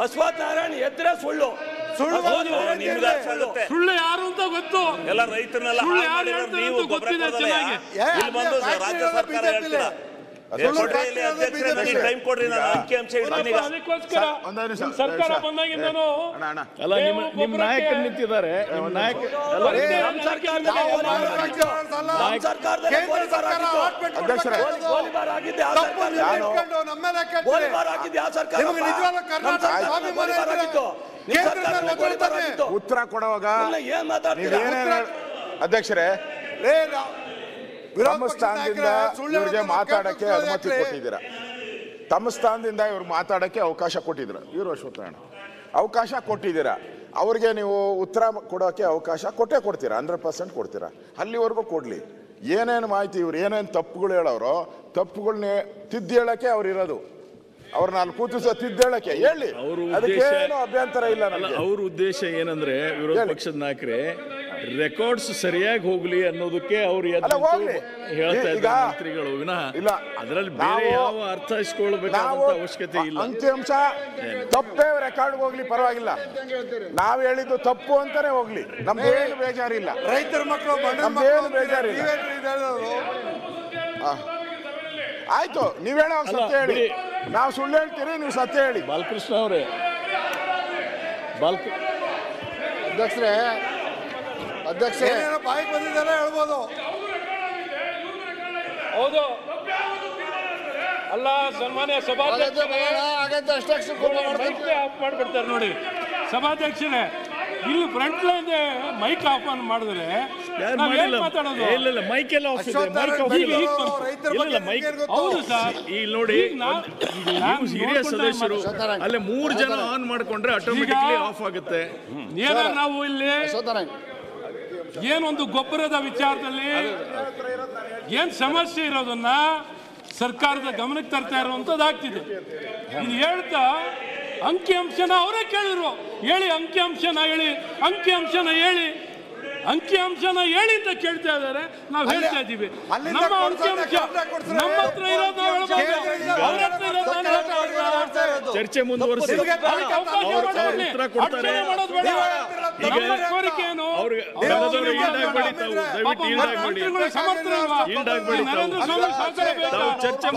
ಅಶ್ವಥ್ ನಾರಾಯಣ ಎದ್ರೆ ಸುಳ್ಳು ಸುಳ್ಳು ಯಾರು ಅಂತ ಗೊತ್ತು. ಎಲ್ಲ ರೈತರನ್ನೆಲ್ಲ ನೀವು ಗೊತ್ತಿದೆ ಚೆನ್ನಾಗಿ. ಇಲ್ಲಿ ಬಂದು ರಾಜ್ಯ ಸರ್ಕಾರ ಹೇಳ್ತೀರಾ ಟೈಮ್ ಕೊಡ್ರಿ, ನಾನು ಅಂಕಿ ಅಂಶ ಅದಕ್ಕೋಸ್ಕರ ಸರ್ಕಾರ ಬಂದಾಗಿಂದನು ಅಲ್ಲ ನಿಮ್ಮ ನಾಯಕರು ನಿಂತಿದ್ದಾರೆ. ನಿಮ್ಮ ನಾಯಕ ಉತ್ತರ ಕೊಡುವಾಗ ಅಧ್ಯಕ್ಷರೇ ತಮ್ಮ ಸ್ಥಾನದಿಂದ ಇವ್ರಿಗೆ ಮಾತಾಡಕ್ಕೆ ಅನುಮತಿ ಕೊಟ್ಟಿದ್ದೀರಾ, ತಮ್ಮ ಸ್ಥಾನದಿಂದ ಇವ್ರಿಗೆ ಮಾತಾಡಕ್ಕೆ ಅವಕಾಶ ಕೊಟ್ಟಿದ್ದೀರಾ, ಇವರು ಅಶ್ವತ್ಥನಾರಾಯಣ ಅವಕಾಶ ಕೊಟ್ಟಿದ್ದೀರಾ, ಅವ್ರಿಗೆ ನೀವು ಉತ್ತರ ಕೊಡೋಕೆ ಅವಕಾಶ ಕೊಟ್ಟೇ ಕೊಡ್ತೀರಾ, 100% ಕೊಡ್ತೀರಾ. ಅಲ್ಲಿವರೆಗೂ ಕೊಡ್ಲಿ. ಏನೇನು ಮಾಹಿತಿ ಇವ್ರು ಏನೇನು ತಪ್ಪುಗಳು ಹೇಳೋರೋ ತಪ್ಪುಗಳನ್ನ ತಿದ್ದಿ ಹೇಳಕ್ಕೆ ಅವ್ರು ಇರೋದು. ಅವ್ರನ್ನ ಅಲ್ಲಿ ಕೂತಿಸ ತಿದ್ದೇಳಕ್ಕೆ ಹೇಳಿ, ಅದಕ್ಕೇನು ಅಭ್ಯಂತರ ಇಲ್ಲ. ಅವ್ರ ಉದ್ದೇಶ ಏನಂದ್ರೆ ವಿರೋಧ ಪಕ್ಷದ ನಾಯಕರೇ ರೆಕಾರ್ಡ್ಸ್ ಸರಿಯಾಗಿ ಹೋಗ್ಲಿ ಅನ್ನೋದಕ್ಕೆ ಅವ್ರು ಹೇಳ್ತಾ ಇದ್ದಾರೆ ಮಂತ್ರಿಗಳು ವಿನಃ ಅದರಲ್ಲಿ ಬೇರೆ ಯಾವ ಅರ್ಥ ಇಸ್ಕೊಳ್ಬೇಕಾದಂತ ಅವಶ್ಯಕತೆ ಇಲ್ಲ. ಅಂಕಿಅಂಶ ತಪ್ಪೇ ರೆಕಾರ್ಡ್ ಹೋಗ್ಲಿ ಪರವಾಗಿಲ್ಲ, ನಾವ್ ಹೇಳಿದ್ದು ತಪ್ಪು ಅಂತಾನೆ ಹೋಗ್ಲಿ, ನಮ್ದೇನು ಬೇಜಾರಿಲ್ಲ. ರೈತರ ಮಕ್ಕಳು ನಮ್ದೇನು ಬೇಜಾರಿಲ್ಲ. ಆಯ್ತು, ನೀವ್ ಹೇಳೋ ಸತ್ಯ ಹೇಳಿ, ನಾವು ಸುಳ್ಳು ಹೇಳ್ತೀರಿ, ನೀವು ಸತ್ಯ ಹೇಳಿ. ಬಾಲಕೃಷ್ಣ ಅವರೇ, ಅಧ್ಯಕ್ಷರೇ ಬಾಯಿಗೆ ಬಂದಿದ್ದಾರೆ ಹೇಳ್ಬೋದು. ಹೌದು ಅಲ್ಲ, ಸನ್ಮಾನ್ಯ ಸಭಾಧ್ಯಕ್ಷರೇ ಆಫ್ ಮಾಡ್ಬಿಡ್ತಾರೆ ನೋಡಿ. ಸಭಾಧ್ಯಕ್ಷರೇ ಇಲ್ಲಿ front line mic off on ಮಾಡಿದ್ರೆ ಮಾತಾಡೋದು. ಮೈಕ್ ಎಲ್ಲ ಹೌದು ಸರ್, ಇಲ್ಲಿ ನೋಡಿ ಹಿರಿಯ ಸದಸ್ಯರು ಅಲ್ಲೇ 3 ಜನ ಆನ್ ಮಾಡ್ಕೊಂಡ್ರೆ ಆಟೋಮೆಟಿಕ್ಲಿ ಆಫ್ ಆಗುತ್ತೆ. ನಾವು ಇಲ್ಲಿ ಏನೊಂದು ಗೊಬ್ಬರದ ವಿಚಾರದಲ್ಲಿ ಏನ್ ಸಮಸ್ಯೆ ಇರೋದನ್ನ ಸರ್ಕಾರದ ಗಮನಕ್ಕೆ ತರ್ತಾ ಇರುವಂತದ್ದಾಗ್ತಿದೆ. ಇದು ಹೇಳ್ತಾ ಅಂಕಿಅಂಶನ ಅವರೇ ಕೇಳಿದ್ರು, ಹೇಳಿ ಅಂಕಿಅಂಶನ ಹೇಳಿ, ಅಂಕಿಅಂಶನ ಹೇಳಿ, ಅಂಕಿಅಂಶನ ಹೇಳಿ ಅಂತ ಕೇಳ್ತಾ ಇದ್ದಾರೆ. ನಾವು ಹೇಳ್ತಾ ಇದ್ದೀವಿ ನಮ್ಮ ಅಂಕಿಅಂಶ ನಮ್ಮ ಹತ್ರ ಇರೋದು ಅವ್ರ ಹತ್ರ ಇರೋದು. ಚರ್ಚೆ ಮುಂದುವರಿಸಿ ಉತ್ತರ ಕೊಡ್ತಾರೆ. ಕೋರಿಕೆ ಏನು? ಚರ್ಚೆ